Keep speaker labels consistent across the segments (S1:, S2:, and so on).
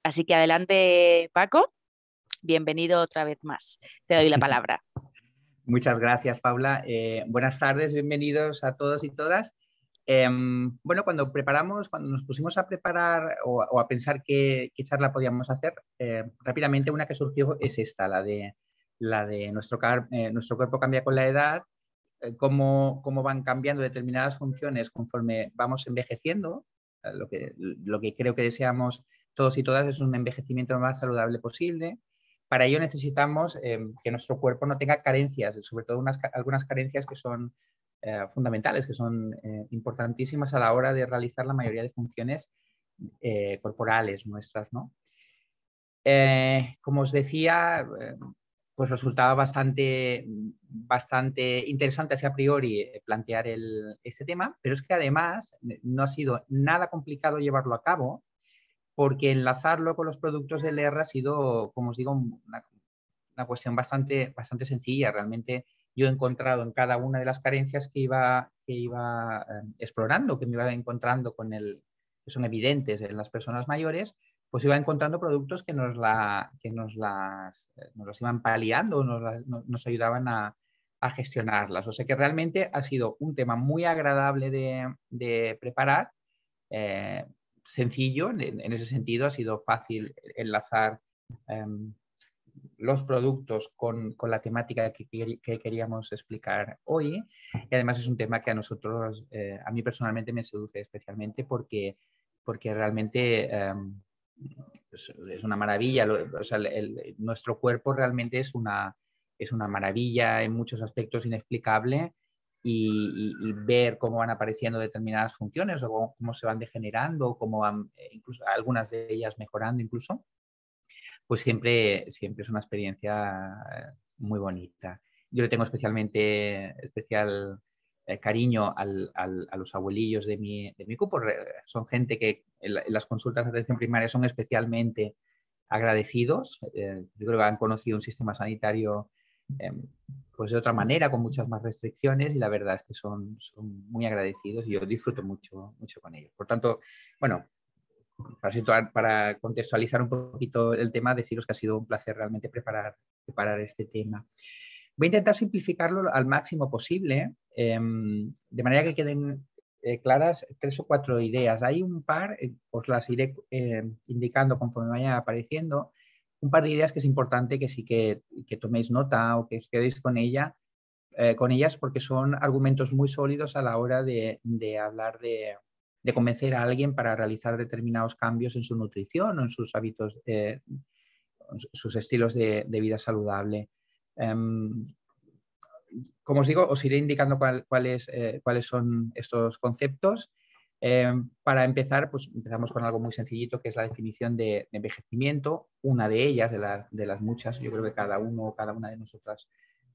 S1: Así que adelante, Paco, bienvenido otra vez más. Te doy la palabra.
S2: Muchas gracias, Paula. Buenas tardes, bienvenidos a todos y todas. Bueno, cuando nos pusimos a preparar o a pensar qué charla podíamos hacer, rápidamente una que surgió es esta, la de nuestro cuerpo cambia con la edad, cómo van cambiando determinadas funciones conforme vamos envejeciendo. Lo que creo que deseamos todos y todas es un envejecimiento lo más saludable posible. Para ello necesitamos que nuestro cuerpo no tenga carencias, sobre todo algunas carencias que son fundamentales, que son importantísimas a la hora de realizar la mayoría de funciones corporales nuestras, ¿no? Como os decía, pues resultaba bastante interesante así a priori plantear este tema, pero es que además no ha sido nada complicado llevarlo a cabo, porque enlazarlo con los productos del ERA ha sido, como os digo, una cuestión bastante sencilla. Realmente yo he encontrado en cada una de las carencias que iba explorando, que me iba encontrando que son evidentes en las personas mayores, pues iba encontrando productos que nos las iban paliando, nos ayudaban a gestionarlas. O sea que realmente ha sido un tema muy agradable de preparar, sencillo, en ese sentido ha sido fácil enlazar los productos con la temática que queríamos explicar hoy, y además es un tema que a mí personalmente me seduce especialmente porque realmente es una maravilla. O sea, nuestro cuerpo realmente es una maravilla en muchos aspectos, inexplicable, y ver cómo van apareciendo determinadas funciones o cómo se van degenerando, cómo van incluso algunas de ellas mejorando incluso, pues siempre es una experiencia muy bonita. Yo le tengo especial cariño a los abuelillos de mi grupo. Son gente que en las consultas de atención primaria son especialmente agradecidos. Yo creo que han conocido un sistema sanitario pues de otra manera, con muchas más restricciones, y la verdad es que son muy agradecidos y yo disfruto mucho con ellos. Por tanto, bueno, para contextualizar un poquito el tema, deciros que ha sido un placer realmente preparar este tema. Voy a intentar simplificarlo al máximo posible, de manera que queden claras 3 o 4 ideas. Hay un par, os las iré indicando conforme vayan apareciendo, un par de ideas que es importante que sí que toméis nota o que os quedéis con ellas, porque son argumentos muy sólidos a la hora de hablar de convencer a alguien para realizar determinados cambios en su nutrición o en sus hábitos, sus estilos de vida saludable. Como os digo, os iré indicando cuáles son estos conceptos. Para empezar, pues empezamos con algo muy sencillito, que es la definición de envejecimiento. Una de ellas, de las muchas, yo creo que cada uno o cada una de nosotras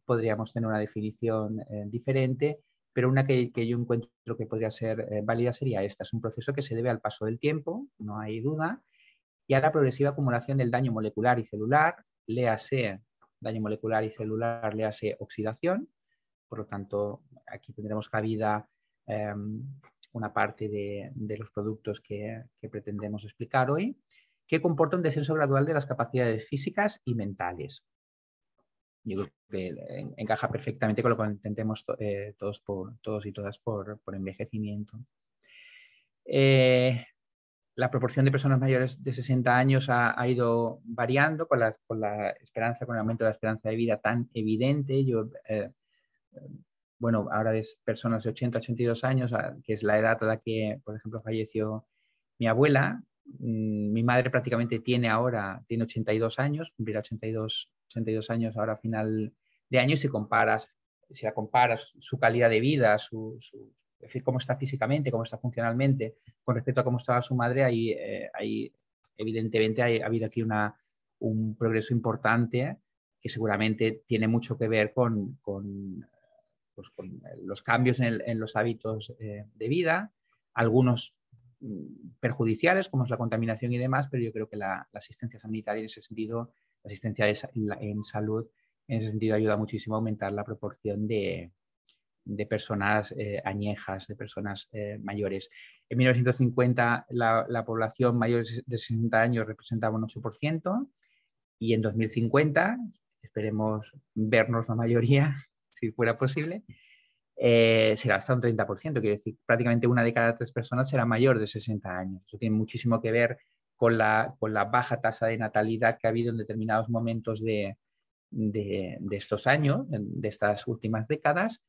S2: podríamos tener una definición diferente, pero una que yo encuentro que podría ser válida sería esta. Es un proceso que se debe al paso del tiempo, no hay duda, y a la progresiva acumulación del daño molecular y celular, léase daño molecular y celular, léase oxidación. Por lo tanto, aquí tendremos cabida una parte de los productos que pretendemos explicar hoy, que comporta un descenso gradual de las capacidades físicas y mentales. Yo creo que encaja perfectamente con lo que entendemos todos y todas por envejecimiento. La proporción de personas mayores de 60 años ha ido variando con la esperanza, con el aumento de la esperanza de vida tan evidente. Bueno, ahora ves personas de 80, 82 años, que es la edad a la que, por ejemplo, falleció mi abuela. Mi madre prácticamente tiene 82 años, cumplirá 82 años ahora a final de año, y si la comparas su calidad de vida, es decir, cómo está físicamente, cómo está funcionalmente, con respecto a cómo estaba su madre, ahí evidentemente ha habido aquí un progreso importante que seguramente tiene mucho que ver con los cambios en los hábitos de vida, algunos perjudiciales, como es la contaminación y demás, pero yo creo que la asistencia sanitaria en ese sentido, la asistencia en salud, en ese sentido ayuda muchísimo a aumentar la proporción de de personas añejas, de personas mayores. En 1950 la población mayor de 60 años representaba un 8% y en 2050, esperemos vernos la mayoría, si fuera posible, será hasta un 30%, quiere decir prácticamente 1 de cada 3 personas será mayor de 60 años. Eso tiene muchísimo que ver con la baja tasa de natalidad que ha habido en determinados momentos de estos años, de estas últimas décadas,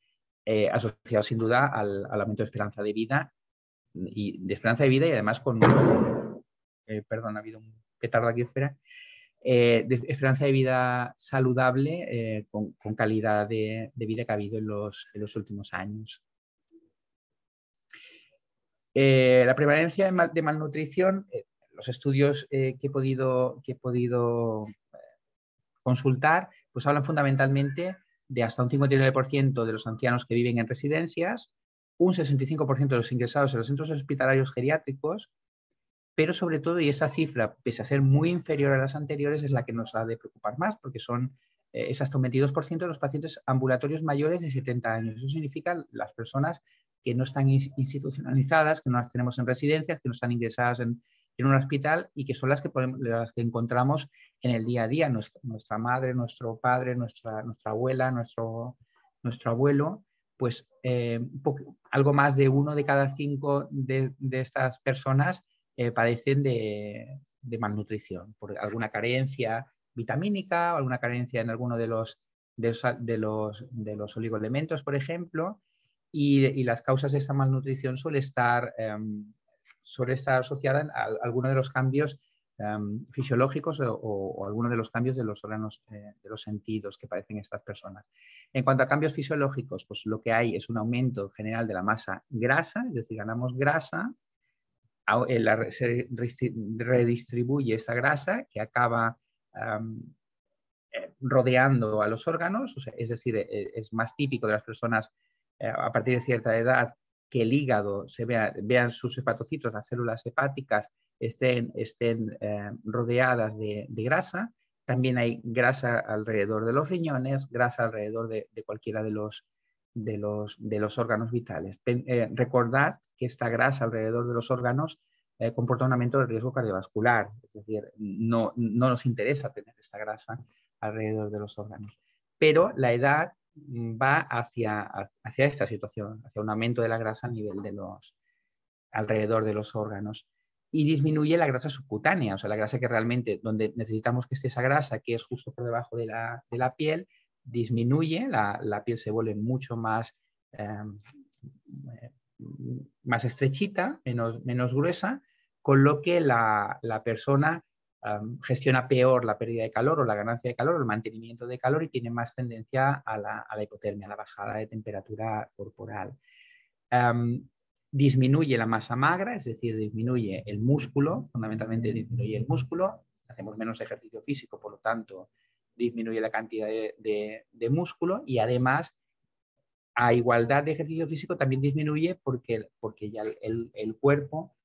S2: asociado sin duda al aumento de esperanza de vida y además con, perdón, ha habido un petardo aquí fuera, de esperanza de vida saludable con calidad de vida que ha habido en los últimos años. La prevalencia de malnutrición, los estudios que he podido consultar, pues hablan fundamentalmente de hasta un 59% de los ancianos que viven en residencias, un 65% de los ingresados en los centros hospitalarios geriátricos, pero sobre todo, y esa cifra, pese a ser muy inferior a las anteriores, es la que nos ha de preocupar más, porque es hasta un 22% de los pacientes ambulatorios mayores de 70 años. Eso significa las personas que no están institucionalizadas, que no las tenemos en residencias, que no están ingresadas en un hospital y que son las que encontramos en el día a día. Nuestra madre, nuestro padre, nuestra abuela, nuestro abuelo, pues algo más de 1 de cada 5 de estas personas padecen de malnutrición por alguna carencia vitamínica o alguna carencia en alguno de los oligoelementos, por ejemplo, y las causas de esta malnutrición suele estar asociada a alguno de los cambios fisiológicos o alguno de los cambios de los órganos de los sentidos que padecen estas personas. En cuanto a cambios fisiológicos, pues lo que hay es un aumento general de la masa grasa, es decir, ganamos grasa, se redistribuye esa grasa que acaba rodeando a los órganos, o sea, es decir, es más típico de las personas a partir de cierta edad que el hígado vean sus hepatocitos, las células hepáticas estén rodeadas de grasa. También hay grasa alrededor de los riñones, grasa alrededor de cualquiera de los órganos vitales. Recordad que esta grasa alrededor de los órganos comporta un aumento del riesgo cardiovascular, es decir, no nos interesa tener esta grasa alrededor de los órganos. Pero la edad va hacia esta situación, hacia un aumento de la grasa a nivel alrededor de los órganos. Y disminuye la grasa subcutánea, o sea, la grasa que realmente, donde necesitamos que esté esa grasa, que es justo por debajo de la piel, disminuye, la piel se vuelve mucho más estrechita, menos gruesa, con lo que la persona gestiona peor la pérdida de calor o la ganancia de calor o el mantenimiento de calor y tiene más tendencia a la hipotermia, a la bajada de temperatura corporal. Disminuye la masa magra, es decir, disminuye el músculo, fundamentalmente disminuye el músculo, hacemos menos ejercicio físico, por lo tanto disminuye la cantidad de músculo y además a igualdad de ejercicio físico también disminuye porque ya el cuerpo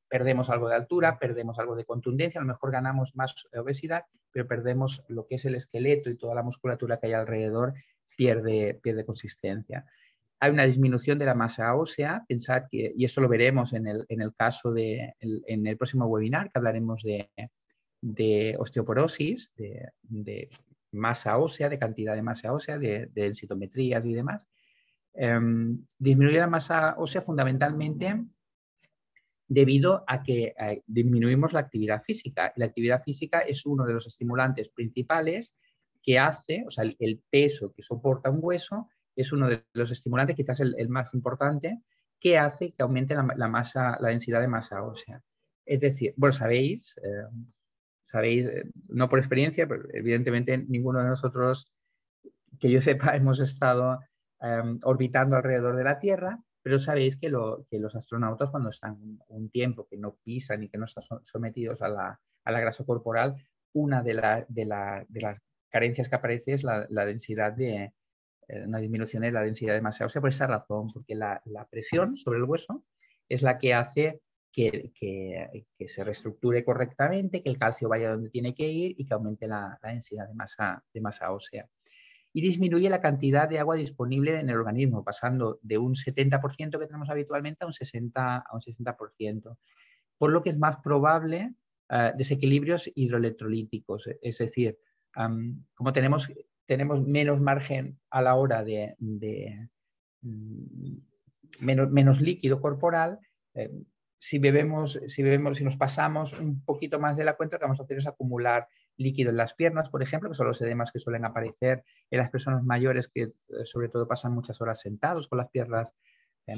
S2: perdemos algo de altura, perdemos algo de contundencia, a lo mejor ganamos más obesidad, pero perdemos lo que es el esqueleto y toda la musculatura que hay alrededor pierde consistencia. Hay una disminución de la masa ósea, pensad que, y esto lo veremos en el caso en el próximo webinar, que hablaremos de osteoporosis, de masa ósea, de cantidad de masa ósea, de densitometrías y demás. Disminuye la masa ósea fundamentalmente debido a que disminuimos la actividad física. La actividad física es uno de los estimulantes principales que hace, o sea, el peso que soporta un hueso es uno de los estimulantes, quizás el más importante, que hace que aumente la densidad de masa ósea. Es decir, bueno, sabéis, no por experiencia, pero evidentemente ninguno de nosotros, que yo sepa, hemos estado orbitando alrededor de la Tierra, pero sabéis que los astronautas cuando están un tiempo que no pisan y que no están sometidos a la grasa corporal, una de las carencias que aparece es la densidad una disminución de la densidad de masa ósea por esa razón, porque la presión sobre el hueso es la que hace que se reestructure correctamente, que el calcio vaya donde tiene que ir y que aumente la densidad de masa ósea. y disminuye la cantidad de agua disponible en el organismo, pasando de un 70% que tenemos habitualmente a un 60%, por lo que es más probable desequilibrios hidroelectrolíticos, es decir, como tenemos menos margen a la hora de menos líquido corporal, si nos pasamos un poquito más de la cuenta, lo que vamos a hacer es acumular líquido en las piernas, por ejemplo, que son los edemas que suelen aparecer en las personas mayores que sobre todo pasan muchas horas sentados con las piernas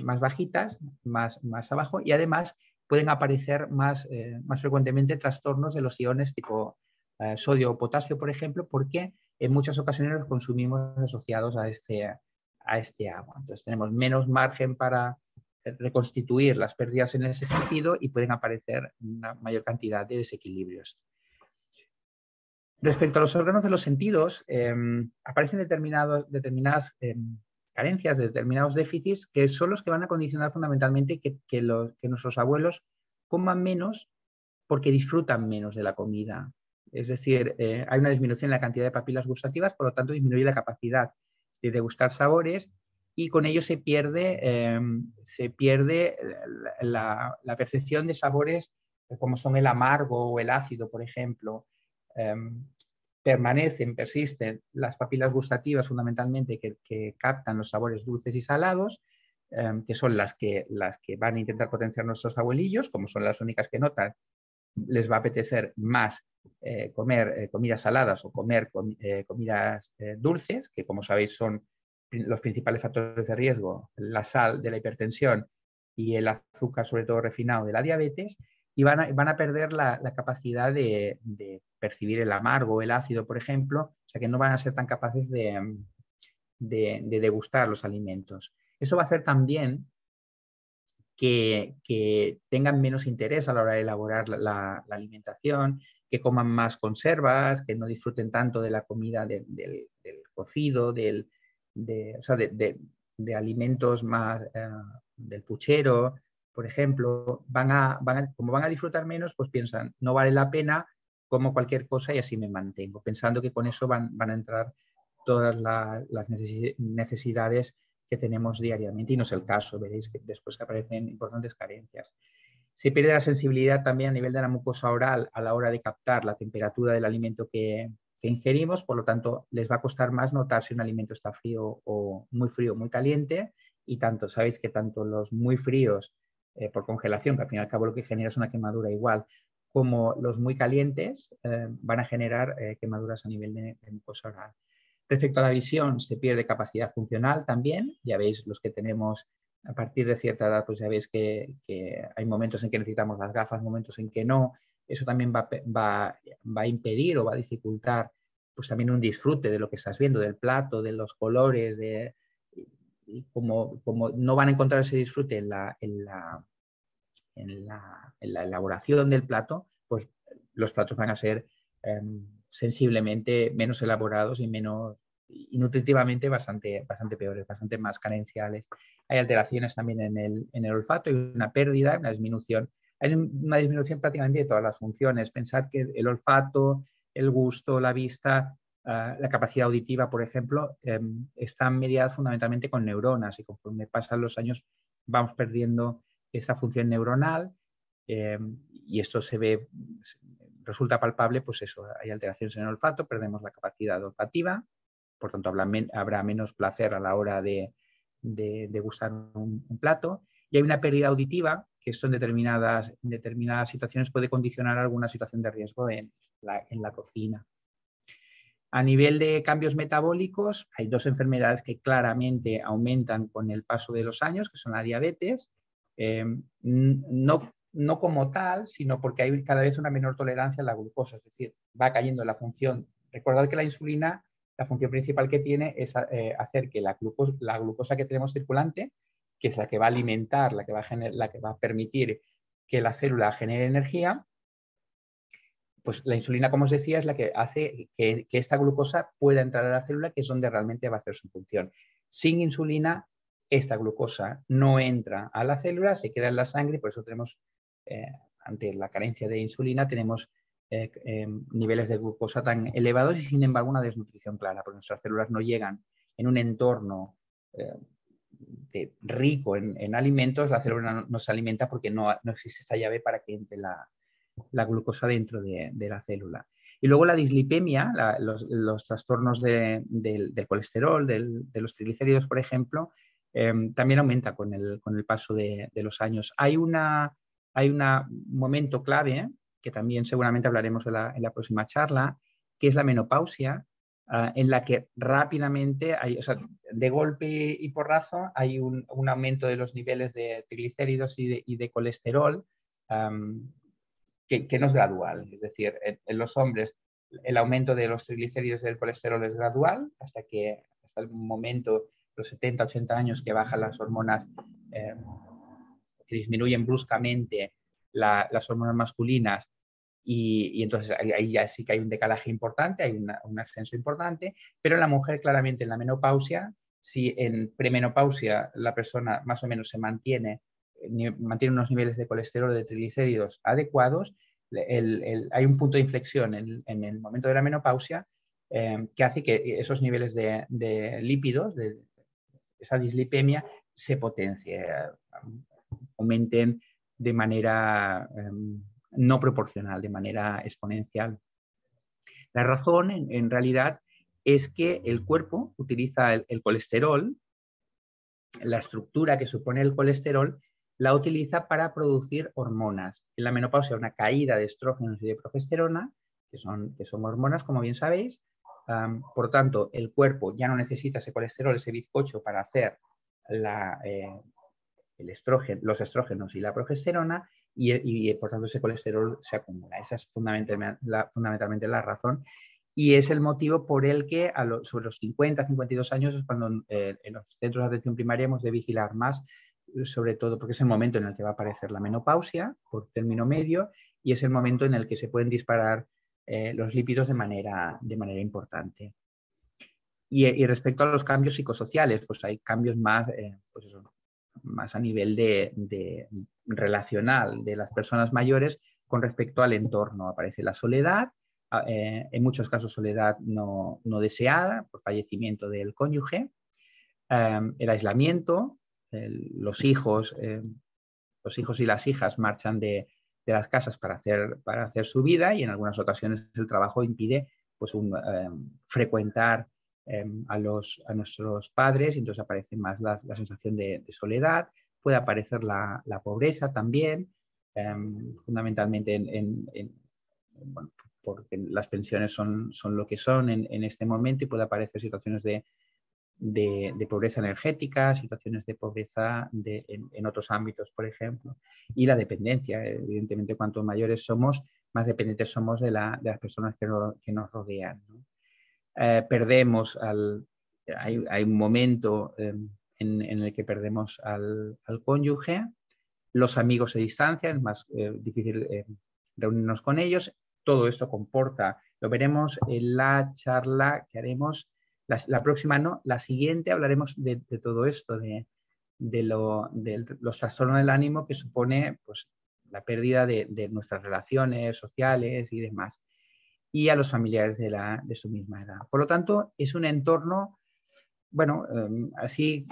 S2: más bajitas, más abajo, y además pueden aparecer más frecuentemente trastornos de los iones tipo sodio o potasio, por ejemplo, porque en muchas ocasiones los consumimos asociados a este agua. Entonces tenemos menos margen para reconstituir las pérdidas en ese sentido y pueden aparecer una mayor cantidad de desequilibrios. Respecto a los órganos de los sentidos, aparecen determinadas carencias, determinados déficits que son los que van a condicionar fundamentalmente que nuestros abuelos coman menos porque disfrutan menos de la comida. Es decir, hay una disminución en la cantidad de papilas gustativas, por lo tanto disminuye la capacidad de degustar sabores y con ello se pierde la percepción de sabores como son el amargo o el ácido, por ejemplo. Persisten las papilas gustativas fundamentalmente que captan los sabores dulces y salados, que son las que van a intentar potenciar nuestros abuelillos, como son las únicas que notan, les va a apetecer más comer comidas saladas o comer comidas dulces, que como sabéis son los principales factores de riesgo, la sal de la hipertensión y el azúcar, sobre todo refinado, de la diabetes, y van a perder la capacidad de percibir el amargo o el ácido, por ejemplo, o sea que no van a ser tan capaces de degustar los alimentos. Eso va a hacer también que tengan menos interés a la hora de elaborar la alimentación, que coman más conservas, que no disfruten tanto de la comida del cocido, de alimentos más del puchero, por ejemplo. Como van a disfrutar menos, pues piensan, no vale la pena, como cualquier cosa y así me mantengo, pensando que con eso van a entrar todas las necesidades que tenemos diariamente, y no es el caso. Veréis que después aparecen importantes carencias. Se pierde la sensibilidad también a nivel de la mucosa oral a la hora de captar la temperatura del alimento que ingerimos, por lo tanto les va a costar más notar si un alimento está frío o muy caliente, y sabéis que tanto los muy fríos por congelación, que al fin y al cabo lo que genera es una quemadura igual, como los muy calientes van a generar quemaduras a nivel de mucosa oral. Respecto a la visión, se pierde capacidad funcional también. Ya veis, los que tenemos a partir de cierta edad, pues ya veis que hay momentos en que necesitamos las gafas, momentos en que no. Eso también va a impedir o va a dificultar pues también un disfrute de lo que estás viendo, del plato, de los colores, y como no van a encontrar ese disfrute en la elaboración del plato, pues los platos van a ser sensiblemente menos elaborados y nutritivamente bastante peores, bastante más carenciales. Hay alteraciones también en el olfato, hay una pérdida, una disminución. Hay una disminución prácticamente de todas las funciones. Pensad que el olfato, el gusto, la vista, la capacidad auditiva, por ejemplo, están mediadas fundamentalmente con neuronas, y conforme pasan los años vamos perdiendo esa función neuronal, y esto resulta palpable, pues eso, hay alteraciones en el olfato, perdemos la capacidad olfativa, por tanto habrá menos placer a la hora de degustar un plato, y hay una pérdida auditiva, que esto en determinadas situaciones puede condicionar alguna situación de riesgo en la cocina. A nivel de cambios metabólicos, hay dos enfermedades que claramente aumentan con el paso de los años, que son la diabetes, no como tal, sino porque hay cada vez una menor tolerancia a la glucosa, es decir, va cayendo la función. Recordad que la insulina, la función principal que tiene es hacer que la glucosa que tenemos circulante, que es la que va a alimentar, la que va a permitir que la célula genere energía, pues la insulina, como os decía, es la que hace que esta glucosa pueda entrar a la célula, que es donde realmente va a hacer su función. Sin insulina, esta glucosa no entra a la célula, se queda en la sangre, por eso tenemos, ante la carencia de insulina, tenemos niveles de glucosa tan elevados y sin embargo una desnutrición clara, porque nuestras células no llegan en un entorno rico en alimentos, la célula no se alimenta porque no existe esta llave para que entre la glucosa dentro de la célula. Y luego la dislipemia, los trastornos del colesterol, de los triglicéridos, por ejemplo, también aumenta con el paso de los años. Hay un momento clave, que también seguramente hablaremos en la próxima charla, que es la menopausia, en la que rápidamente, de golpe y porrazo, hay un aumento de los niveles de triglicéridos y de colesterol, que no es gradual. Es decir, en los hombres el aumento de los triglicéridos y del colesterol es gradual hasta el momento, los 70, 80 años, que bajan las hormonas, que disminuyen bruscamente las hormonas masculinas y entonces ahí ya sí que hay un decalaje importante, hay un ascenso importante, pero en la mujer claramente en la menopausia, si en premenopausia la persona más o menos se mantiene unos niveles de colesterol o de triglicéridos adecuados, hay un punto de inflexión en el momento de la menopausia que hace que esos niveles de lípidos, de esa dislipemia, se potencie, aumenten de manera no proporcional, de manera exponencial. La razón, en realidad, es que el cuerpo utiliza el colesterol, la estructura que supone el colesterol, la utiliza para producir hormonas. En la menopausia, una caída de estrógenos y de progesterona, que son hormonas, como bien sabéis. Por tanto, el cuerpo ya no necesita ese colesterol, ese bizcocho, para hacer los estrógenos y la progesterona, y por tanto ese colesterol se acumula. Esa es fundamentalmente la razón. Y es el motivo por el que sobre los 50, 52 años es cuando en los centros de atención primaria hemos de vigilar más, sobre todo porque es el momento en el que va a aparecer la menopausia por término medio y es el momento en el que se pueden disparar los lípidos de manera importante. Y respecto a los cambios psicosociales, pues hay cambios más, más a nivel de relacional de las personas mayores con respecto al entorno. Aparece la soledad, en muchos casos soledad no deseada por fallecimiento del cónyuge, el aislamiento, los hijos y las hijas marchan de las casas para hacer su vida y en algunas ocasiones el trabajo impide pues, frecuentar a nuestros padres y entonces aparece más la sensación de soledad, puede aparecer la pobreza también, fundamentalmente bueno, porque las pensiones son lo que son en este momento y puede aparecer situaciones de pobreza energética, situaciones de pobreza en otros ámbitos, por ejemplo. Y la dependencia, evidentemente, cuanto mayores somos, más dependientes somos de las personas que nos rodean, ¿no? Perdemos hay un momento en el que perdemos al cónyuge, los amigos se distancian, es más difícil reunirnos con ellos. Todo esto comporta, lo veremos en la charla que haremos, la próxima no, la siguiente hablaremos de todo esto, de los trastornos del ánimo que supone pues, la pérdida de nuestras relaciones sociales y demás, y a los familiares de su misma edad. Por lo tanto, es un entorno, bueno, así,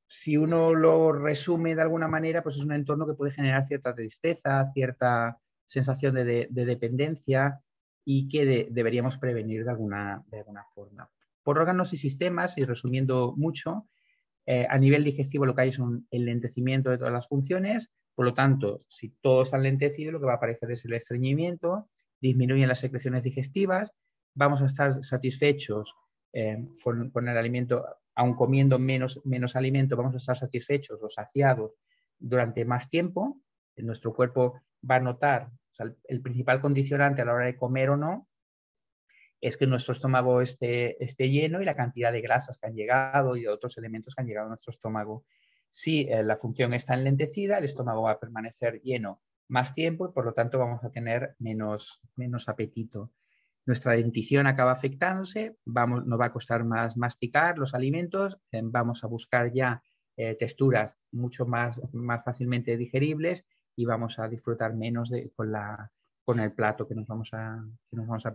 S2: si uno lo resume de alguna manera, pues es un entorno que puede generar cierta tristeza, cierta sensación de dependencia y que deberíamos prevenir de alguna forma. Por órganos y sistemas, y resumiendo mucho, a nivel digestivo lo que hay es un enlentecimiento de todas las funciones, por lo tanto, si todo está enlentecido, lo que va a aparecer es el estreñimiento, disminuyen las secreciones digestivas, vamos a estar satisfechos con el alimento, aun comiendo menos alimento, vamos a estar satisfechos o saciados durante más tiempo. Nuestro cuerpo va a notar, o sea, el principal condicionante a la hora de comer o no es que nuestro estómago esté lleno y la cantidad de grasas que han llegado y de otros elementos que han llegado a nuestro estómago. Si la función está enlentecida, el estómago va a permanecer lleno más tiempo y por lo tanto vamos a tener menos apetito. Nuestra dentición acaba afectándose, nos va a costar más masticar los alimentos, vamos a buscar ya texturas mucho más fácilmente digeribles y vamos a disfrutar menos con la con el plato que nos vamos a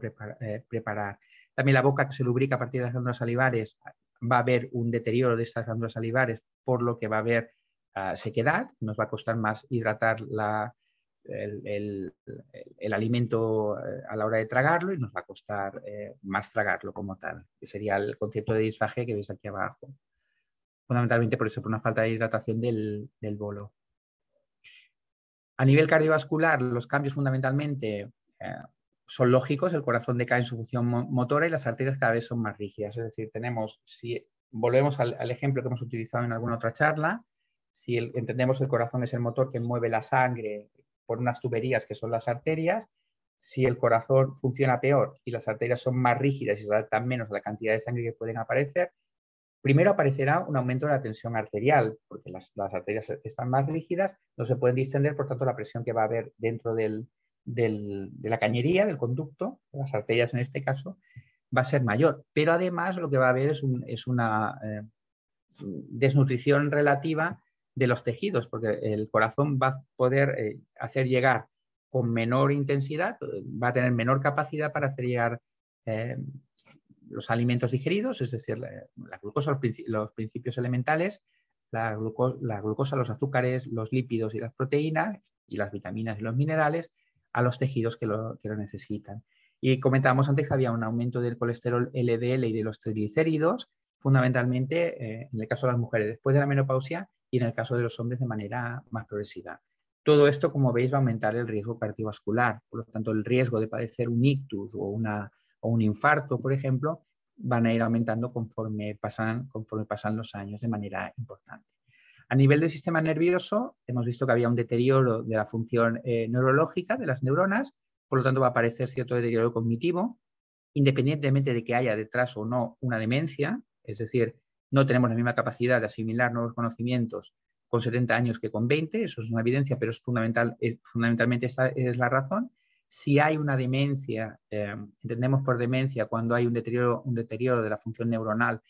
S2: preparar. También la boca, que se lubrica a partir de las glándulas salivares, va a haber un deterioro de estas glándulas salivares, por lo que va a haber sequedad, nos va a costar más hidratar el alimento a la hora de tragarlo y nos va a costar más tragarlo como tal, que sería el concepto de disfagia que veis aquí abajo. Fundamentalmente por eso, por una falta de hidratación del bolo. A nivel cardiovascular, los cambios fundamentalmente son lógicos, el corazón decae en su función motora y las arterias cada vez son más rígidas. Es decir, si volvemos al ejemplo que hemos utilizado en alguna otra charla, si entendemos que el corazón es el motor que mueve la sangre por unas tuberías que son las arterias, si el corazón funciona peor y las arterias son más rígidas y se adaptan menos a la cantidad de sangre que pueden aparecer, primero aparecerá un aumento de la tensión arterial, porque las arterias están más rígidas, no se pueden distender, por tanto la presión que va a haber dentro de la cañería, del conducto, de las arterias en este caso, va a ser mayor. Pero además lo que va a haber es una desnutrición relativa de los tejidos, porque el corazón va a poder hacer llegar con menor intensidad, va a tener menor capacidad para hacer llegar los alimentos digeridos, es decir, la glucosa, los principios elementales, la glucosa, los azúcares, los lípidos y las proteínas, y las vitaminas y los minerales, a los tejidos que lo necesitan. Y comentábamos antes que había un aumento del colesterol LDL y de los triglicéridos, fundamentalmente en el caso de las mujeres después de la menopausia y en el caso de los hombres de manera más progresiva. Todo esto, como veis, va a aumentar el riesgo cardiovascular. Por lo tanto, el riesgo de padecer un ictus o un infarto, por ejemplo, van a ir aumentando conforme pasan los años de manera importante. A nivel del sistema nervioso, hemos visto que había un deterioro de la función neurológica de las neuronas, por lo tanto va a aparecer cierto deterioro cognitivo, independientemente de que haya detrás o no una demencia, es decir, no tenemos la misma capacidad de asimilar nuevos conocimientos con 70 años que con 20, eso es una evidencia, pero fundamentalmente esta es la razón. Si hay una demencia, entendemos por demencia cuando hay un deterioro de la función neuronal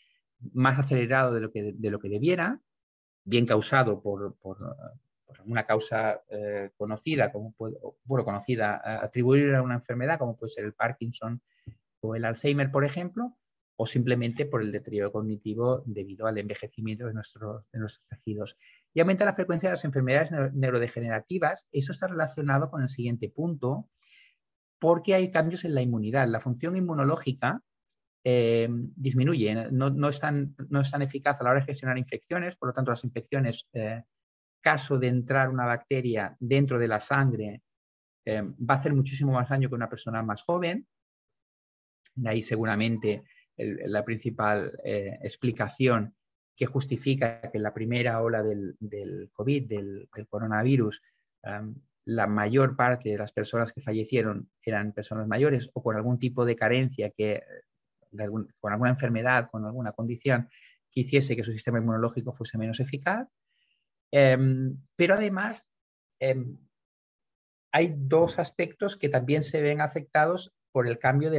S2: más acelerado de lo que debiera, bien causado por alguna causa conocida, atribuir a una enfermedad como puede ser el Parkinson o el Alzheimer, por ejemplo, o simplemente por el deterioro cognitivo debido al envejecimiento de nuestros tejidos. Y aumenta la frecuencia de las enfermedades neurodegenerativas. Eso está relacionado con el siguiente punto, porque hay cambios en la inmunidad. La función inmunológica disminuye, no es tan eficaz a la hora de gestionar infecciones, por lo tanto las infecciones, caso de entrar una bacteria dentro de la sangre, va a hacer muchísimo más daño que una persona más joven. De ahí seguramente la principal explicación que justifica que en la primera ola del COVID, del coronavirus, la mayor parte de las personas que fallecieron eran personas mayores o con algún tipo de carencia, con alguna enfermedad, con alguna condición que hiciese que su sistema inmunológico fuese menos eficaz. Pero además hay dos aspectos que también se ven afectados por el cambio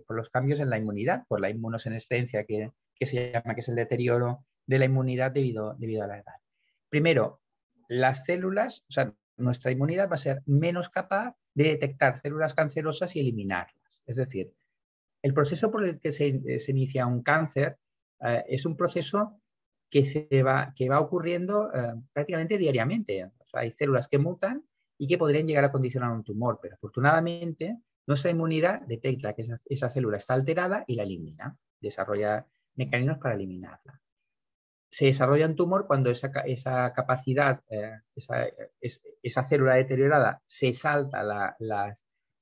S2: por los cambios en la inmunidad, por la inmunosenescencia que se llama, que es el deterioro de la inmunidad debido a la edad. Primero, las células, o sea, nuestra inmunidad va a ser menos capaz de detectar células cancerosas y eliminarlas. Es decir, el proceso por el que se inicia un cáncer es un proceso que va ocurriendo prácticamente diariamente. O sea, hay células que mutan y que podrían llegar a condicionar un tumor, pero afortunadamente nuestra inmunidad detecta que esa célula está alterada y la elimina, desarrolla mecanismos para eliminarla. Se desarrolla un tumor cuando esa capacidad, esa célula deteriorada se salta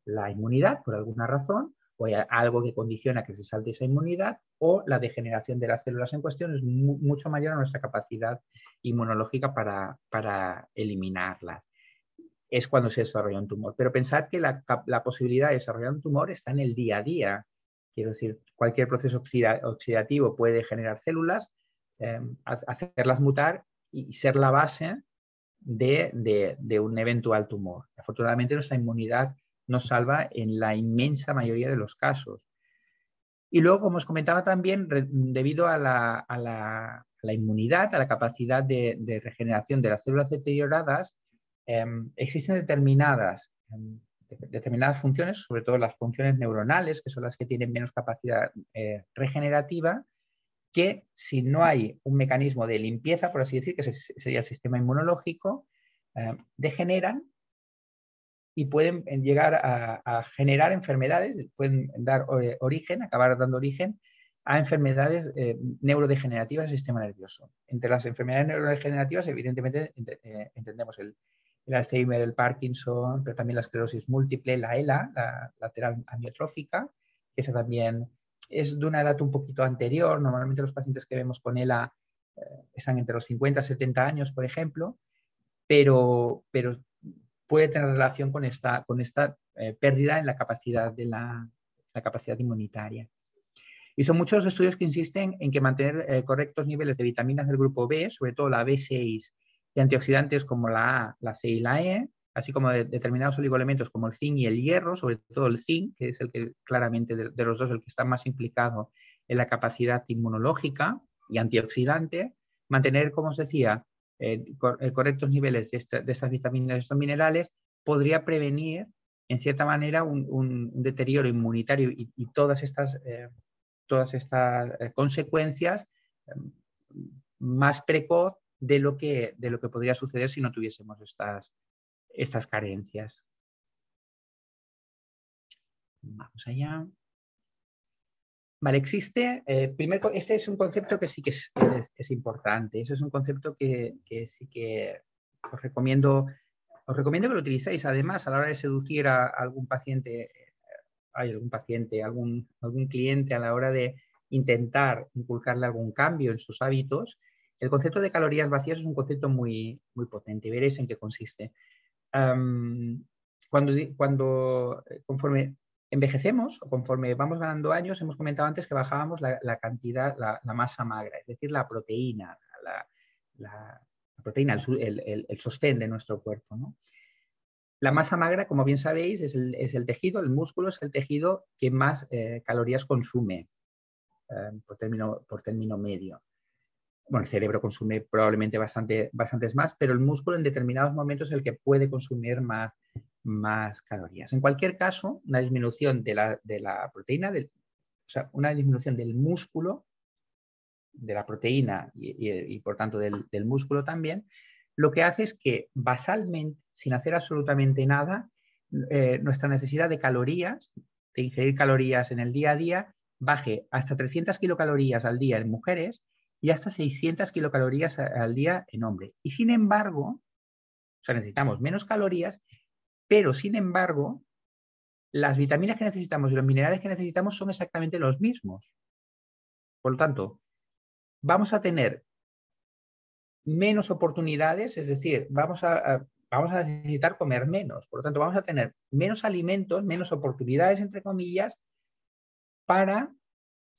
S2: la inmunidad por alguna razón, o hay algo que condiciona que se salte esa inmunidad, o la degeneración de las células en cuestión es mucho mayor a nuestra capacidad inmunológica para eliminarlas. Es cuando se desarrolla un tumor. Pero pensad que la posibilidad de desarrollar un tumor está en el día a día. Quiero decir, cualquier proceso oxidativo puede generar células, hacerlas mutar y ser la base de un eventual tumor. Afortunadamente, nuestra inmunidad nos salva en la inmensa mayoría de los casos. Y luego, como os comentaba también, debido a la inmunidad, a la capacidad de regeneración de las células deterioradas, existen determinadas determinadas funciones, sobre todo las funciones neuronales, que son las que tienen menos capacidad regenerativa, que si no hay un mecanismo de limpieza, por así decir, que sería el sistema inmunológico, degeneran y pueden llegar a generar enfermedades, pueden dar origen, acabar dando origen a enfermedades neurodegenerativas del sistema nervioso. Entre las enfermedades neurodegenerativas, evidentemente, entendemos el Alzheimer, el Parkinson, pero también la esclerosis múltiple, la ELA, la lateral amiotrófica, que esa también es de una edad un poquito anterior. Normalmente los pacientes que vemos con ELA están entre los 50 y 70 años, por ejemplo, pero puede tener relación con esta pérdida en la capacidad capacidad inmunitaria. Y son muchos los estudios que insisten en que mantener correctos niveles de vitaminas del grupo B, sobre todo la B6, y antioxidantes como la A, la C y la E, así como de determinados oligoelementos como el zinc y el hierro, sobre todo el zinc, que es el que claramente de los dos el que está más implicado en la capacidad inmunológica y antioxidante, mantener, como os decía, correctos niveles de estas vitaminas y estos minerales podría prevenir, en cierta manera, un deterioro inmunitario y todas estas consecuencias más precoz de lo que podría suceder si no tuviésemos estas carencias. Vamos allá. Vale, existe, este es un concepto que sí que es importante. Eso es un concepto que sí que os recomiendo que lo utilicéis. Además, a la hora de seducir a algún paciente, algún cliente, a la hora de intentar inculcarle algún cambio en sus hábitos, el concepto de calorías vacías es un concepto muy, muy potente. Veréis en qué consiste. Conforme envejecemos o conforme vamos ganando años, hemos comentado antes que bajábamos la cantidad, la masa magra, es decir, la proteína, el sostén de nuestro cuerpo, ¿no? La masa magra, como bien sabéis, es el tejido, el músculo es el tejido que más calorías consume por término medio. Bueno, el cerebro consume probablemente bastantes más, pero el músculo en determinados momentos es el que puede consumir más calorías. En cualquier caso, una disminución de la proteína, o sea, una disminución del músculo, de la proteína y por tanto del músculo también, lo que hace es que basalmente, sin hacer absolutamente nada, nuestra necesidad de calorías, de ingerir calorías en el día a día, baje hasta 300 kilocalorías al día en mujeres y hasta 600 kilocalorías al día en hombres. Y sin embargo, o sea, necesitamos menos calorías, pero sin embargo, las vitaminas que necesitamos y los minerales que necesitamos son exactamente los mismos. Por lo tanto, vamos a tener menos oportunidades, es decir, vamos a necesitar comer menos. Por lo tanto, vamos a tener menos alimentos, menos oportunidades, entre comillas, para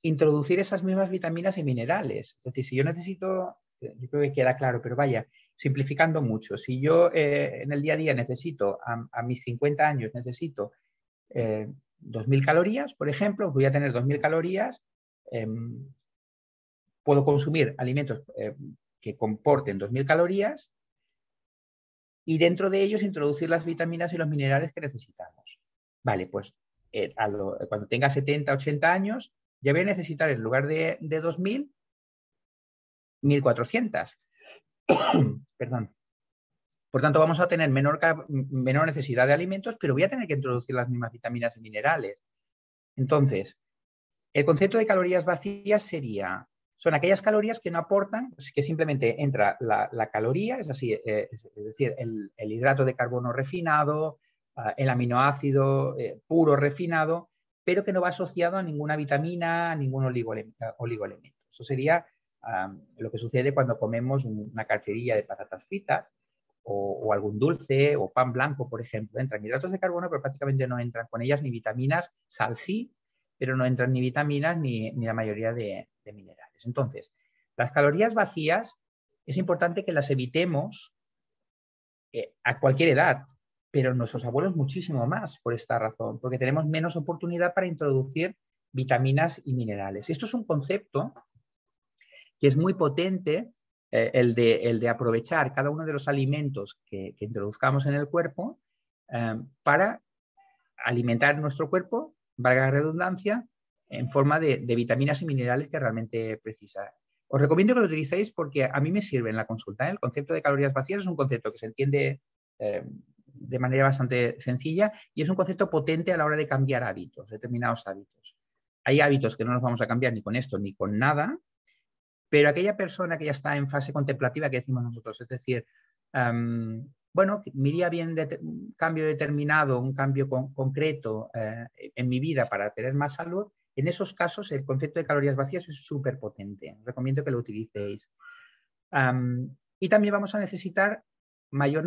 S2: introducir esas mismas vitaminas y minerales. Es decir, si yo necesito, yo creo que queda claro, pero vaya, simplificando mucho, si yo en el día a día necesito, a mis 50 años necesito 2.000 calorías, por ejemplo, voy a tener 2.000 calorías, puedo consumir alimentos que comporten 2.000 calorías y dentro de ellos introducir las vitaminas y los minerales que necesitamos. Vale, pues cuando tenga 70, 80 años, ya voy a necesitar en lugar de 2.000, 1.400. Perdón. Por tanto, vamos a tener menor necesidad de alimentos, pero voy a tener que introducir las mismas vitaminas y minerales. Entonces, el concepto de calorías vacías son aquellas calorías que no aportan, que simplemente entra la caloría, es decir, el hidrato de carbono refinado, el aminoácido puro refinado, pero que no va asociado a ninguna vitamina, a ningún oligoelemento. Eso sería lo que sucede cuando comemos una carterilla de patatas fritas o algún dulce o pan blanco, por ejemplo. Entran hidratos de carbono, pero prácticamente no entran con ellas ni vitaminas, sal sí, pero no entran ni vitaminas ni la mayoría de minerales. Entonces, las calorías vacías es importante que las evitemos a cualquier edad, pero nuestros abuelos muchísimo más por esta razón, porque tenemos menos oportunidad para introducir vitaminas y minerales. Esto es un concepto que es muy potente, el de aprovechar cada uno de los alimentos que introduzcamos en el cuerpo para alimentar nuestro cuerpo, valga la redundancia, en forma de vitaminas y minerales que realmente precisa. Os recomiendo que lo utilicéis porque a mí me sirve en la consulta. El concepto de calorías vacías es un concepto que se entiende de manera bastante sencilla y es un concepto potente a la hora de cambiar hábitos, determinados hábitos. Hay hábitos que no nos vamos a cambiar ni con esto ni con nada, pero aquella persona que ya está en fase contemplativa que decimos nosotros, es decir, bueno, me iría bien un cambio determinado, un cambio concreto en mi vida para tener más salud, en esos casos el concepto de calorías vacías es súper potente. Os recomiendo que lo utilicéis. Y también vamos a necesitar mayor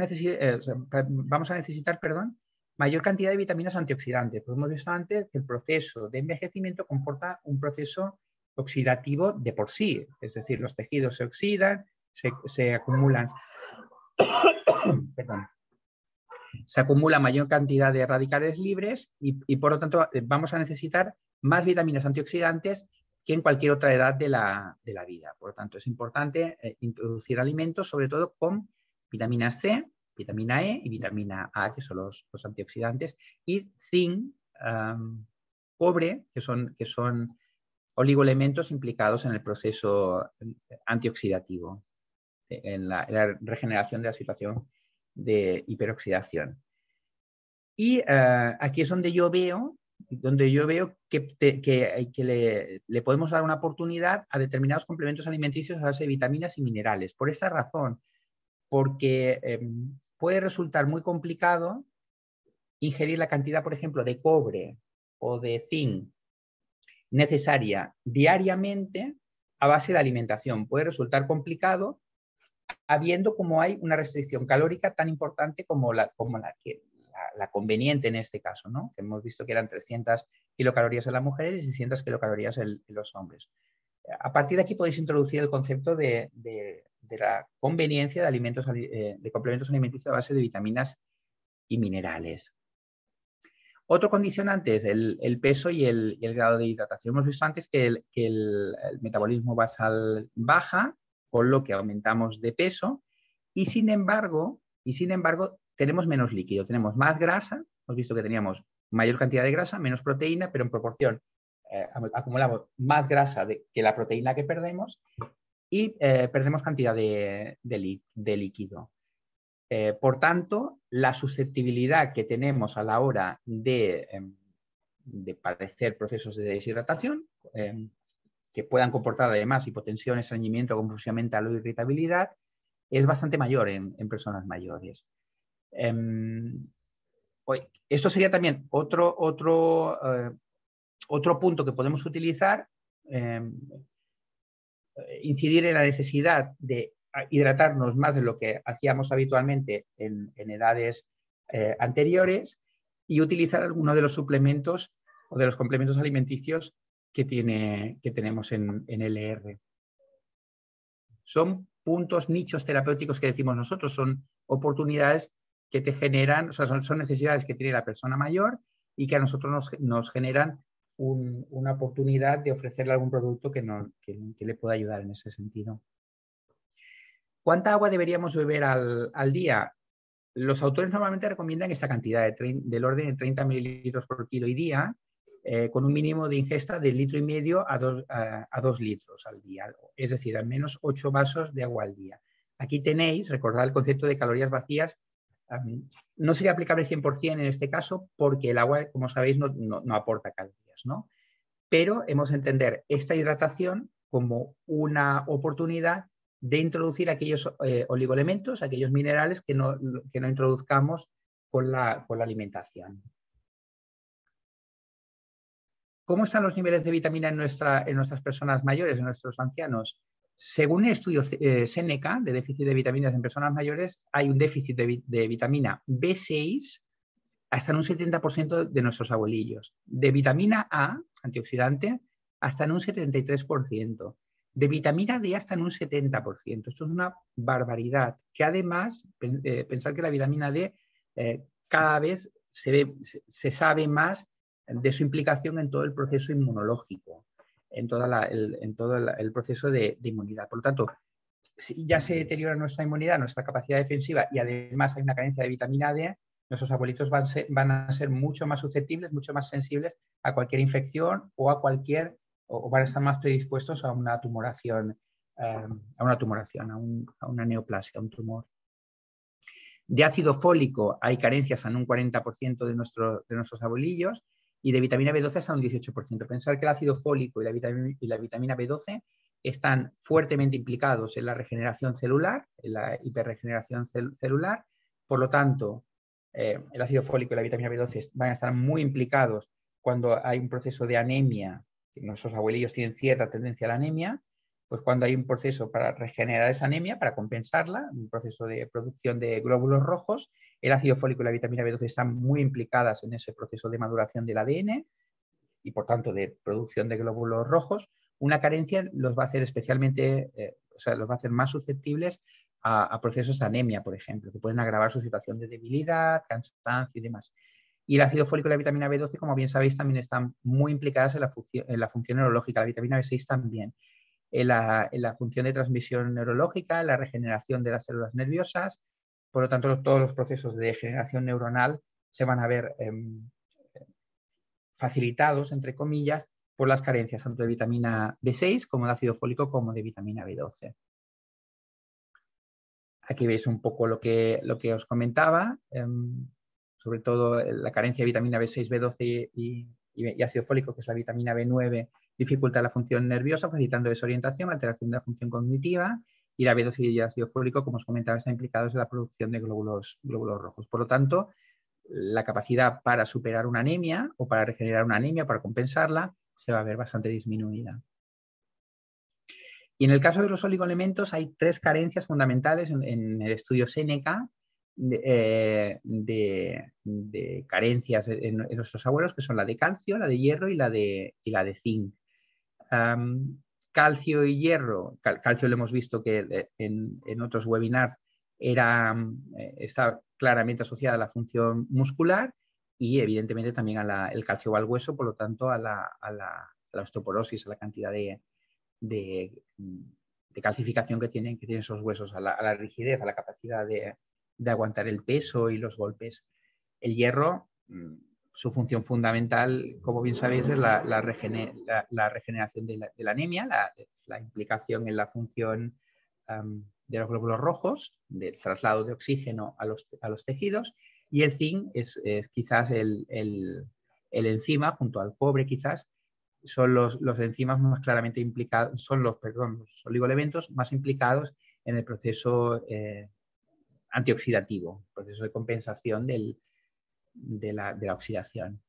S2: cantidad de vitaminas antioxidantes. Pues hemos visto antes que el proceso de envejecimiento comporta un proceso oxidativo de por sí, es decir, los tejidos se oxidan, se acumulan, perdón, se acumula mayor cantidad de radicales libres y por lo tanto vamos a necesitar más vitaminas antioxidantes que en cualquier otra edad de la vida. Por lo tanto, es importante introducir alimentos, sobre todo con vitamina C, vitamina E y vitamina A, que son los antioxidantes, y zinc, cobre, que son oligoelementos implicados en el proceso antioxidativo, en la regeneración de la situación de hiperoxidación. Y aquí es donde yo veo que le podemos dar una oportunidad a determinados complementos alimenticios a base de vitaminas y minerales. Por esta razón, porque puede resultar muy complicado ingerir la cantidad, por ejemplo, de cobre o de zinc necesaria diariamente a base de alimentación. Puede resultar complicado habiendo como hay una restricción calórica tan importante como la conveniente en este caso, ¿no? Que hemos visto que eran 300 kilocalorías en las mujeres y 600 kilocalorías en los hombres. A partir de aquí podéis introducir el concepto de la conveniencia de alimentos, de complementos alimenticios a base de vitaminas y minerales. Otro condicionante es el peso y el grado de hidratación. Hemos visto antes que el metabolismo basal baja, con lo que aumentamos de peso, y sin embargo tenemos menos líquido, tenemos más grasa. Hemos visto que teníamos mayor cantidad de grasa, menos proteína, pero en proporción acumulamos más grasa que la proteína que perdemos y perdemos cantidad de líquido. Por tanto, la susceptibilidad que tenemos a la hora de padecer procesos de deshidratación, que puedan comportar además hipotensión, estreñimiento, confusión mental o irritabilidad, es bastante mayor en personas mayores. Esto sería también otro punto que podemos utilizar, incidir en la necesidad de hidratarnos más de lo que hacíamos habitualmente en edades anteriores y utilizar alguno de los suplementos o de los complementos alimenticios que tenemos en LR. Son puntos, nichos terapéuticos que decimos nosotros, son oportunidades que te generan, o sea, son necesidades que tiene la persona mayor y que a nosotros nos generan una oportunidad de ofrecerle algún producto que le pueda ayudar en ese sentido. ¿Cuánta agua deberíamos beber al día? Los autores normalmente recomiendan esta cantidad del orden de 30 mililitros por kilo y día, con un mínimo de ingesta de 1,5 litros a 2 litros al día, es decir, al menos 8 vasos de agua al día. Aquí tenéis, recordad el concepto de calorías vacías, no sería aplicable 100% en este caso porque el agua, como sabéis, no aporta calorías, ¿no? Pero hemos de entender esta hidratación como una oportunidad de introducir aquellos oligoelementos, aquellos minerales que no introduzcamos con la alimentación. ¿Cómo están los niveles de vitamina en nuestras personas mayores, en nuestros ancianos? Según el estudio Seneca de déficit de vitaminas en personas mayores, hay un déficit de vitamina B6 hasta en un 70% de nuestros abuelillos. De vitamina A, antioxidante, hasta en un 73%. De vitamina D hasta en un 70%. Esto es una barbaridad. Que además, pensar que la vitamina D cada vez se sabe más de su implicación en todo el proceso inmunológico, en todo el proceso de inmunidad. Por lo tanto, si ya se deteriora nuestra inmunidad, nuestra capacidad defensiva y además hay una carencia de vitamina D, nuestros abuelitos van a ser mucho más susceptibles, mucho más sensibles a cualquier infección o o van a estar más predispuestos a una tumoración, a una neoplasia, a un tumor. De ácido fólico hay carencias en un 40% de nuestros abuelillos, y de vitamina B12 hasta un 18%. Pensar que el ácido fólico y la vitamina B12 están fuertemente implicados en la regeneración celular, en la hiperregeneración celular. Por lo tanto, el ácido fólico y la vitamina B12 van a estar muy implicados cuando hay un proceso de anemia, que nuestros abuelillos tienen cierta tendencia a la anemia, pues cuando hay un proceso para regenerar esa anemia, para compensarla, un proceso de producción de glóbulos rojos, el ácido fólico y la vitamina B12 están muy implicadas en ese proceso de maduración del ADN y, por tanto, de producción de glóbulos rojos. Una carencia los va a hacer especialmente, los va a hacer más susceptibles a procesos de anemia, por ejemplo, que pueden agravar su situación de debilidad, cansancio y demás. Y el ácido fólico y la vitamina B12, como bien sabéis, también están muy implicadas en la función neurológica. La vitamina B6 también. En la función de transmisión neurológica, la regeneración de las células nerviosas. Por lo tanto, todos los procesos de degeneración neuronal se van a ver facilitados, entre comillas, por las carencias tanto de vitamina B6 como de ácido fólico como de vitamina B12. Aquí veis un poco lo que os comentaba, sobre todo la carencia de vitamina B6, B12 y ácido fólico, que es la vitamina B9, dificulta la función nerviosa, facilitando desorientación, alteración de la función cognitiva, y la B12 y el ácido fólico, como os comentaba, están implicados en la producción de glóbulos rojos. Por lo tanto, la capacidad para superar una anemia o para regenerar una anemia, para compensarla, se va a ver bastante disminuida. Y en el caso de los oligoelementos hay tres carencias fundamentales en el estudio Seneca de carencias en nuestros abuelos, que son la de calcio, la de hierro y la de zinc. Calcio y hierro, calcio lo hemos visto que en otros webinars está claramente asociada a la función muscular y evidentemente también el calcio va al hueso, por lo tanto a la osteoporosis, a la cantidad de calcificación que tienen esos huesos, a la rigidez, a la capacidad de aguantar el peso y los golpes. El hierro, su función fundamental, como bien sabéis, es la regeneración de la anemia, la implicación en la función de los glóbulos rojos, del traslado de oxígeno a los tejidos, y el zinc es quizás el enzima, junto al cobre quizás, son los enzimas más claramente implicados, son los oligoelementos más implicados en el proceso antioxidativo, proceso de compensación de la oxidación.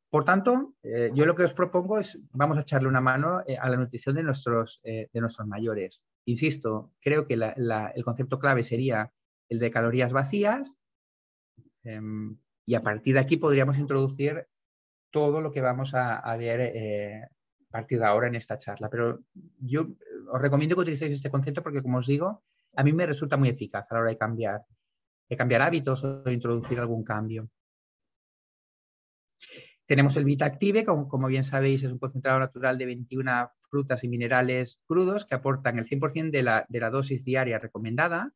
S2: Por tanto, yo lo que os propongo es, vamos a echarle una mano a la nutrición de nuestros mayores. Insisto, creo que el concepto clave sería el de calorías vacías, y a partir de aquí podríamos introducir todo lo que vamos a ver a partir de ahora en esta charla. Pero yo os recomiendo que utilicéis este concepto porque, como os digo, a mí me resulta muy eficaz a la hora de cambiar hábitos o de introducir algún cambio. Tenemos el VitaActive, como bien sabéis, es un concentrado natural de 21 frutas y minerales crudos que aportan el 100% de la dosis diaria recomendada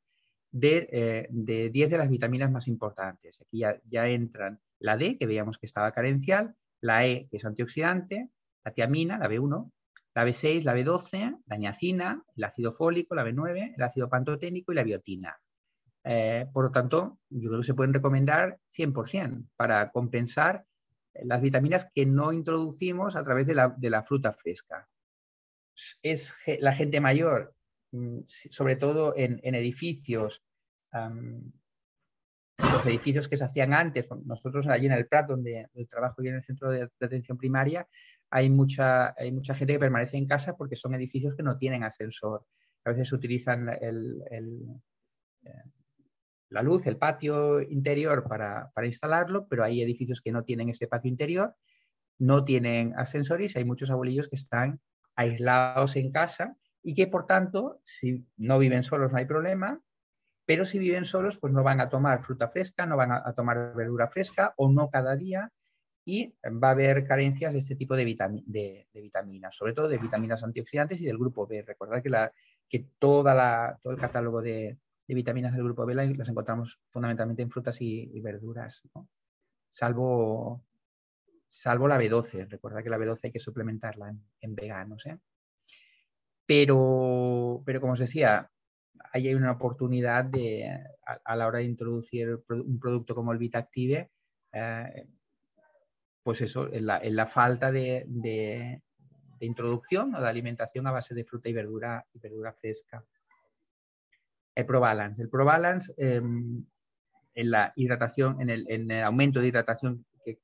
S2: de 10 de las vitaminas más importantes. Aquí ya entran la D, que veíamos que estaba carencial, la E, que es antioxidante, la tiamina, la B1, la B6, la B12, la niacina, el ácido fólico, la B9, el ácido pantoténico y la biotina. Por lo tanto, yo creo que se pueden recomendar 100% para compensar las vitaminas que no introducimos a través de la fruta fresca. Es la gente mayor, sobre todo en edificios, los edificios que se hacían antes. Nosotros allí en el Prat, donde trabajo yo en el centro de atención primaria, hay mucha gente que permanece en casa porque son edificios que no tienen ascensor. A veces utilizan la luz, el patio interior para instalarlo, pero hay edificios que no tienen ese patio interior, no tienen ascensores, y hay muchos abuelillos que están aislados en casa y que, por tanto, si no viven solos no hay problema, pero si viven solos, pues no van a tomar fruta fresca, no van a tomar verdura fresca o no cada día, y va a haber carencias de este tipo de vitaminas, sobre todo de vitaminas antioxidantes y del grupo B. Recordad que todo el catálogo de vitaminas del grupo B las encontramos fundamentalmente en frutas y verduras, ¿no? Salvo la B12. Recuerda que la B12 hay que suplementarla en veganos, ¿eh? Pero como os decía, ahí hay una oportunidad a la hora de introducir un producto como el VitaActive, pues eso, en la falta de introducción o de alimentación a base de fruta y verdura fresca. El ProBalance. El ProBalance, en la hidratación, en el aumento de hidratación que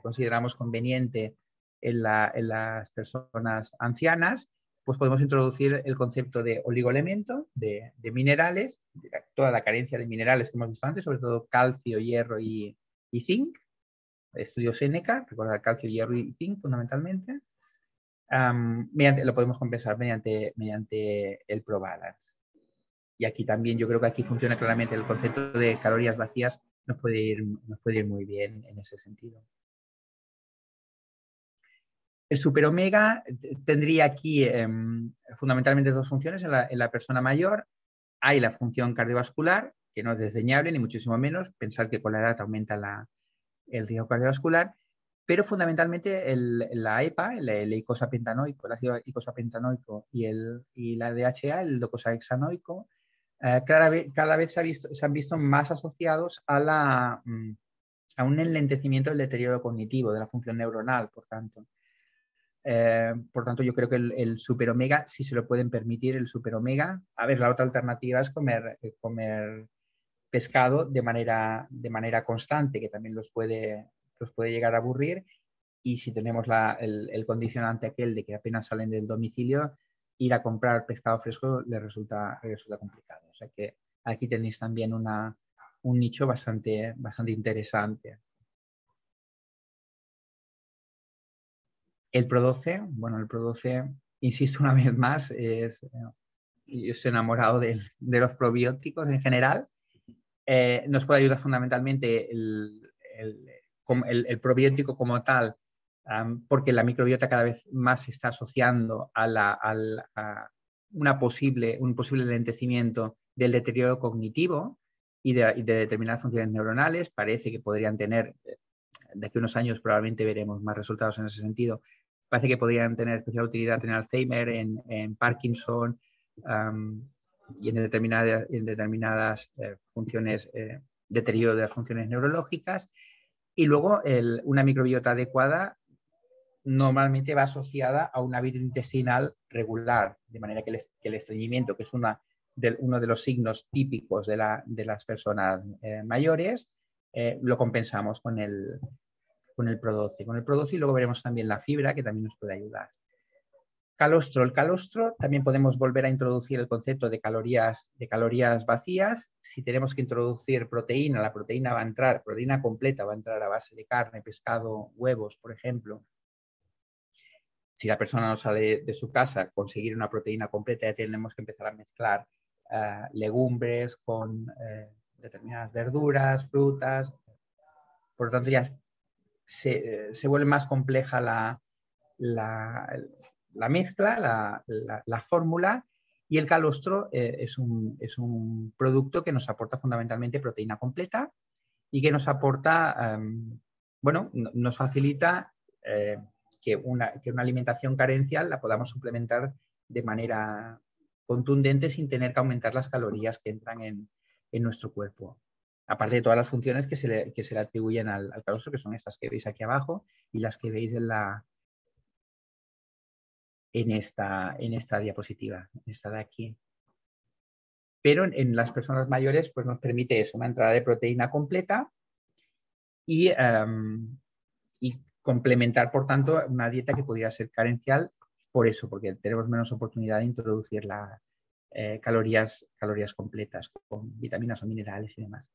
S2: consideramos conveniente en las personas ancianas, pues podemos introducir el concepto de oligoelemento, de minerales, toda la carencia de minerales que hemos visto antes, sobre todo calcio, hierro y zinc. Estudio Seneca, recordar calcio, hierro y zinc fundamentalmente. Lo podemos compensar mediante el ProBalance. Y aquí también yo creo que aquí funciona claramente el concepto de calorías vacías, nos puede ir muy bien en ese sentido. El Super Omega tendría aquí fundamentalmente dos funciones en la persona mayor. Hay la función cardiovascular, que no es desdeñable ni muchísimo menos, pensar que con la edad aumenta el riesgo cardiovascular, pero fundamentalmente la EPA, el eicosapentanoico, el ácido eicosapentanoico y la DHA, el docosahexanoico, cada vez se han visto más asociados a un enlentecimiento del deterioro cognitivo, de la función neuronal, por tanto. Yo creo que el Super Omega, si se lo pueden permitir, el Super Omega. A ver, la otra alternativa es comer pescado de manera constante, que también los puede llegar a aburrir. Y si tenemos el condicionante aquel de que apenas salen del domicilio, ir a comprar pescado fresco les resulta complicado. O sea que aquí tenéis también un nicho bastante interesante. El Pro12, bueno, el Pro12, insisto una vez más, yo estoy enamorado de los probióticos en general. Nos puede ayudar fundamentalmente el probiótico como tal, porque la microbiota cada vez más se está asociando a un posible enlentecimiento del deterioro cognitivo y de determinadas funciones neuronales. Parece que podrían tener, de aquí a unos años probablemente veremos más resultados en ese sentido, parece que podrían tener especial utilidad en Alzheimer, en Parkinson, y en determinadas funciones, deterioro de las funciones neurológicas. Y luego una microbiota adecuada normalmente va asociada a una vida intestinal regular, de manera que el estreñimiento, que es uno de los signos típicos de las personas mayores, lo compensamos con el Pro12. Con el Pro12 y luego veremos también la fibra, que también nos puede ayudar. Calostro. El calostro también podemos volver a introducir el concepto de calorías vacías. Si tenemos que introducir proteína, la proteína va a entrar, proteína completa va a entrar a base de carne, pescado, huevos, por ejemplo. Si la persona no sale de su casa, conseguir una proteína completa, ya tenemos que empezar a mezclar legumbres con determinadas verduras, frutas. Por lo tanto, ya se vuelve más compleja la mezcla, la fórmula, y el calostro es un producto que nos aporta fundamentalmente proteína completa y que nos aporta, nos facilita que una alimentación carencial la podamos suplementar de manera contundente sin tener que aumentar las calorías que entran en nuestro cuerpo. Aparte de todas las funciones que se le atribuyen al calostro, que son estas que veis aquí abajo y las que veis en esta diapositiva, esta de aquí. Pero en las personas mayores pues nos permite eso, una entrada de proteína completa y complementar, por tanto, una dieta que podría ser carencial por eso, porque tenemos menos oportunidad de introducir calorías completas con vitaminas o minerales y demás.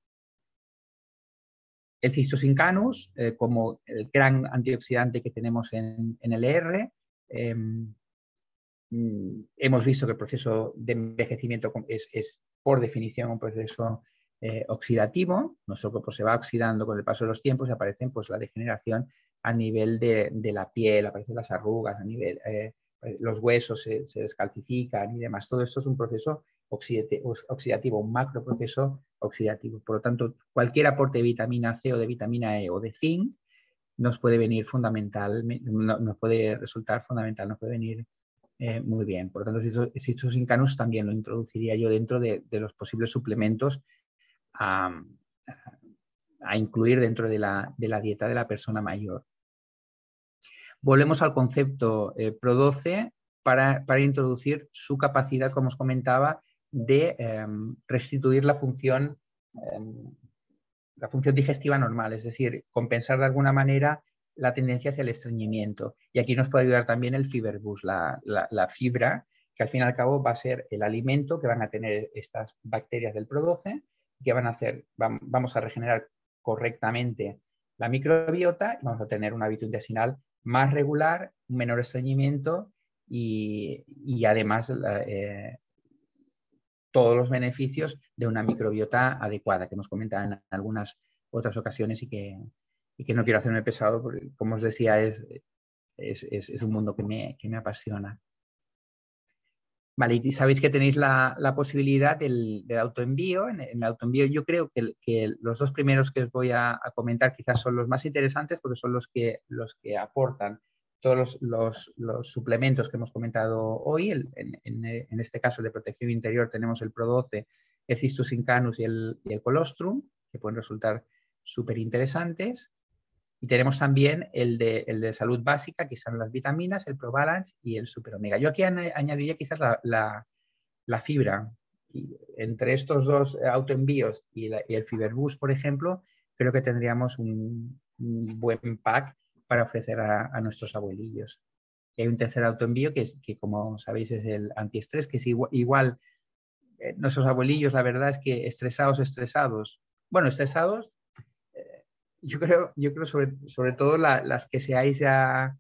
S2: El Cystosincanus, como el gran antioxidante que tenemos en el ER, hemos visto que el proceso de envejecimiento es por definición un proceso oxidativo. Nuestro cuerpo se va oxidando con el paso de los tiempos y aparecen pues, la degeneración a nivel de la piel, aparecen las arrugas, los huesos se descalcifican y demás. Todo esto es un proceso oxidativo, un macroproceso oxidativo. Por lo tanto, cualquier aporte de vitamina C o de vitamina E o de zinc nos puede venir fundamental, nos puede resultar fundamental, nos puede venir muy bien. Por lo tanto, Citrus incanus también lo introduciría yo dentro de los posibles suplementos a incluir dentro de la dieta de la persona mayor. Volvemos al concepto Pro12 para introducir su capacidad, como os comentaba, de restituir la función digestiva normal, es decir, compensar de alguna manera la tendencia hacia el estreñimiento. Y aquí nos puede ayudar también el Fiber Boost, la fibra, que al fin y al cabo va a ser el alimento que van a tener estas bacterias del Pro12, que van a hacer, vamos a regenerar correctamente la microbiota y vamos a tener un hábito intestinal más regular, un menor estreñimiento y además todos los beneficios de una microbiota adecuada, que hemos comentado en algunas otras ocasiones y que no quiero hacerme pesado, porque como os decía, es un mundo que me apasiona. Vale, y sabéis que tenéis la posibilidad del autoenvío. En el autoenvío yo creo que los dos primeros que os voy a comentar quizás son los más interesantes porque son los que aportan todos los suplementos que hemos comentado hoy. En este caso de protección interior tenemos el Pro12, el Citrus incanus y el Colostrum, que pueden resultar súper interesantes. Y tenemos también el de salud básica, que son las vitaminas, el ProBalance y el Super Omega. Yo aquí añadiría quizás la fibra. Y entre estos dos autoenvíos y el Fiber Boost, por ejemplo, creo que tendríamos un buen pack para ofrecer a nuestros abuelillos. Y hay un tercer autoenvío que como sabéis, es el antiestrés, que es igual nuestros abuelillos, la verdad es que estresados. Bueno, estresados. Yo creo sobre todo las que seáis ya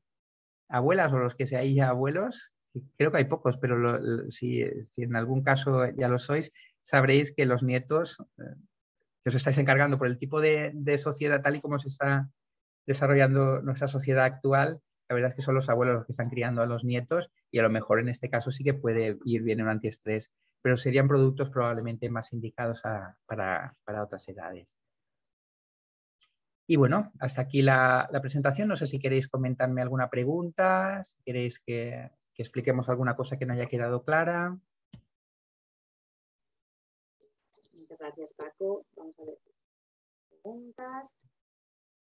S2: abuelas o los que seáis ya abuelos, creo que hay pocos, pero si en algún caso ya lo sois, sabréis que los nietos que os estáis encargando por el tipo de sociedad tal y como se está desarrollando nuestra sociedad actual, la verdad es que son los abuelos los que están criando a los nietos y a lo mejor en este caso sí que puede ir bien un antiestrés, pero serían productos probablemente más indicados para otras edades. Y bueno, hasta aquí la presentación. No sé si queréis comentarme alguna pregunta, si queréis que expliquemos alguna cosa que no haya quedado clara.
S3: Muchas gracias, Paco. Vamos a ver preguntas.